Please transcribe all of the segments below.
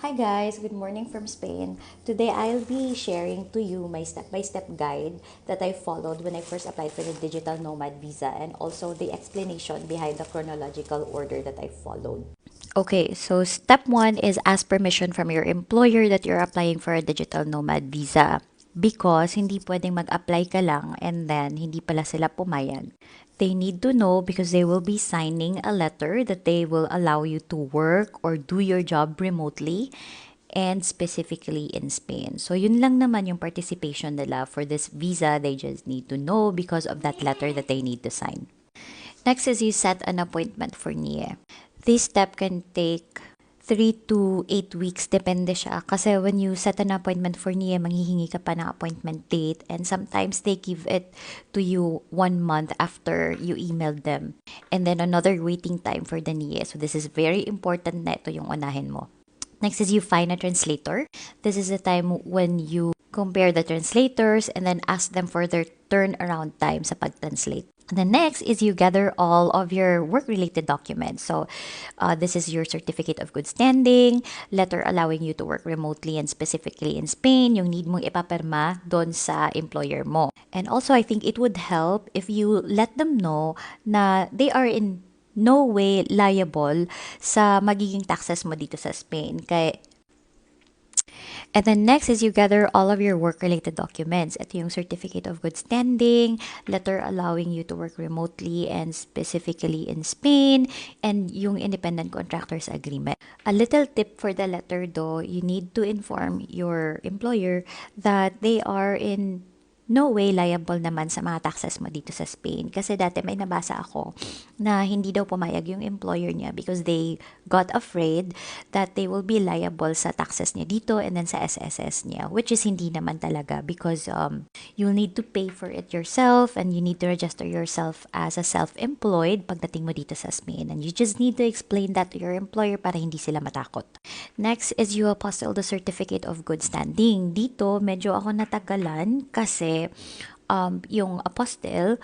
Hi guys, good morning from Spain. Today I'll be sharing to you my step-by-step guide that I followed when I first applied for the digital nomad visa and also the explanation behind the chronological order that I followed. Okay, so step one is ask permission from your employer that you're applying for a digital nomad visa. Because hindi pwedeng mag-apply ka lang and then hindi pala sila pumayag. They need to know because they will be signing a letter that they will allow you to work or do your job remotely and specifically in Spain. So yun lang naman yung participation nila for this visa. They just need to know because of that letter that they need to sign. Next is you set an appointment for NIE. This step can take 3 to 8 weeks, depende siya. Kasi when you set an appointment for NIE, manghihingi ka pa ng appointment date and sometimes they give it to you 1 month after you emailed them. And then another waiting time for the NIE. So this is very important na ito yung unahin mo. Next is you find a translator. This is the time when you compare the translators and then ask them for their turnaround time sa pag-translate. And then next is you gather all of your work-related documents. So this is your certificate of good standing, letter allowing you to work remotely and specifically in Spain, yung need mong ipapirma doon sa employer mo. And also, I think it would help if you let them know na they are in no way liable sa magiging taxes mo dito sa Spain. And then next is you gather all of your work-related documents. Ito yung certificate of good standing, letter allowing you to work remotely and specifically in Spain, and yung independent contractors agreement. A little tip for the letter though, you need to inform your employer that they are in no way liable naman sa mga taxes mo dito sa Spain. Kasi dati may nabasa ako na hindi daw pumayag yung employer niya because they got afraid that they will be liable sa taxes niya dito and then sa SSS niya, which is hindi naman talaga because you'll need to pay for it yourself and you need to register yourself as a self-employed pagdating mo dito sa Spain, and you just need to explain that to your employer para hindi sila matakot. Next is you apostille the certificate of good standing. Dito medyo ako natagalan kasi yung apostille,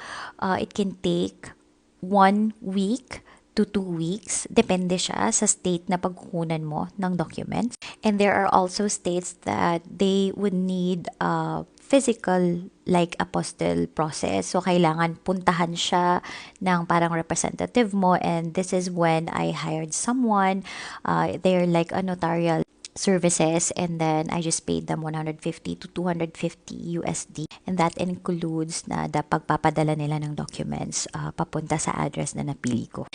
it can take 1 week to 2 weeks. Depende siya sa state na pagkukunan mo ng documents. And there are also states that they would need a physical like apostille process. So, kailangan puntahan siya ng parang representative mo. And this is when I hired someone. They're like a notarial services, and then I just paid them 150 to 250 USD, and that includes na pagpapadala nila ng documents papunta sa address na napili ko.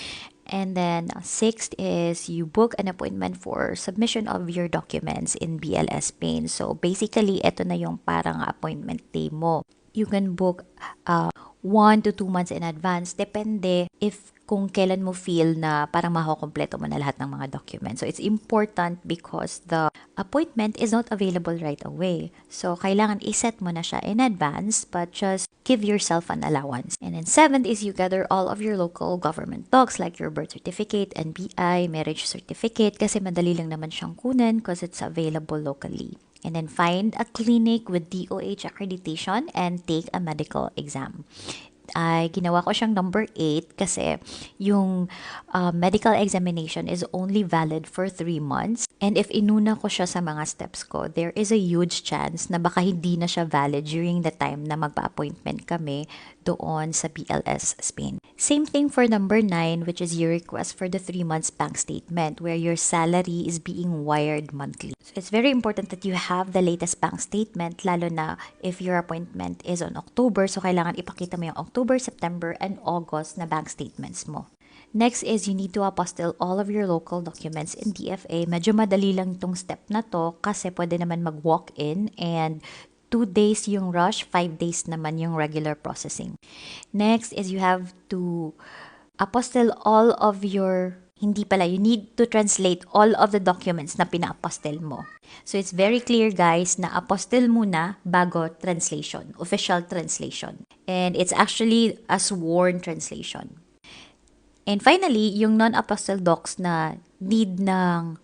And then sixth is you book an appointment for submission of your documents in BLS Spain. So basically, ito na yung parang appointment day mo. You can book 1 to 2 months in advance. Depende if kung kailan mo feel na parang makukompleto mo na lahat ng mga documents. So, it's important because the appointment is not available right away. So, kailangan iset mo na siya in advance, but just give yourself an allowance. And then seventh is you gather all of your local government docs like your birth certificate, NBI, marriage certificate, kasi madali lang naman siyang kunin because it's available locally. And then find a clinic with DOH accreditation and take a medical exam. Ginawa ko siyang number 8 kasi yung medical examination is only valid for 3 months. And if inuna ko siya sa mga steps ko, there is a huge chance na baka hindi na siya valid during the time na magpa-appointment kami doon sa BLS Spain. Same thing for number 9, which is your request for the 3 months bank statement where your salary is being wired monthly. So it's very important that you have the latest bank statement, lalo na if your appointment is on October. So kailangan ipakita mo yung October, September, and August na bank statements mo. Next is you need to apostille all of your local documents in DFA. Medyo madali lang itong step na to kasi pwede naman mag-walk-in and 2 days yung rush, 5 days naman yung regular processing. Next is you have to apostille all of your you need to translate all of the documents na pina-apostille mo. So it's very clear guys na apostille muna bago translation, official translation. And it's actually a sworn translation. And finally, yung non-apostille docs na need ng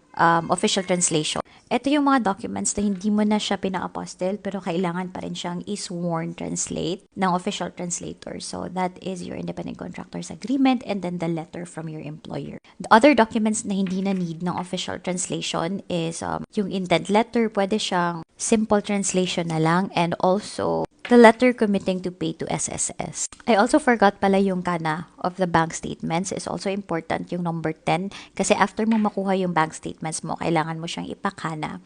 official translation. Ito yung mga documents na hindi mo na siya pina-apostle pero kailangan pa rin siyang i-sworn translate ng official translator. So that is your independent contractor's agreement and then the letter from your employer. The other documents na hindi na need ng official translation is yung intent letter, pwede siyang simple translation na lang, and also the letter committing to pay to SSS. I also forgot pala yung kana of the bank statements is also important, yung number 10, kasi after mo makuha yung bank statements mo, kailangan mo siyang ipakana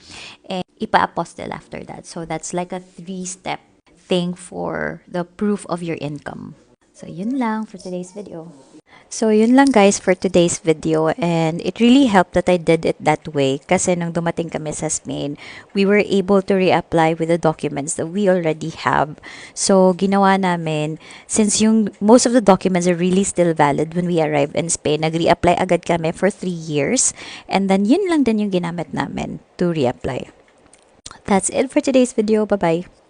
and ipa-apostle after that. So that's like a 3-step thing for the proof of your income. So yun lang for today's video. So, yun lang guys for today's video, and it really helped that I did it that way kasi nung dumating kami sa Spain, we were able to reapply with the documents that we already have. So, ginawa namin, since yung most of the documents are really still valid when we arrived in Spain, nag-reapply agad kami for 3 years, and then yun lang din yung ginamit namin to reapply. That's it for today's video. Bye-bye!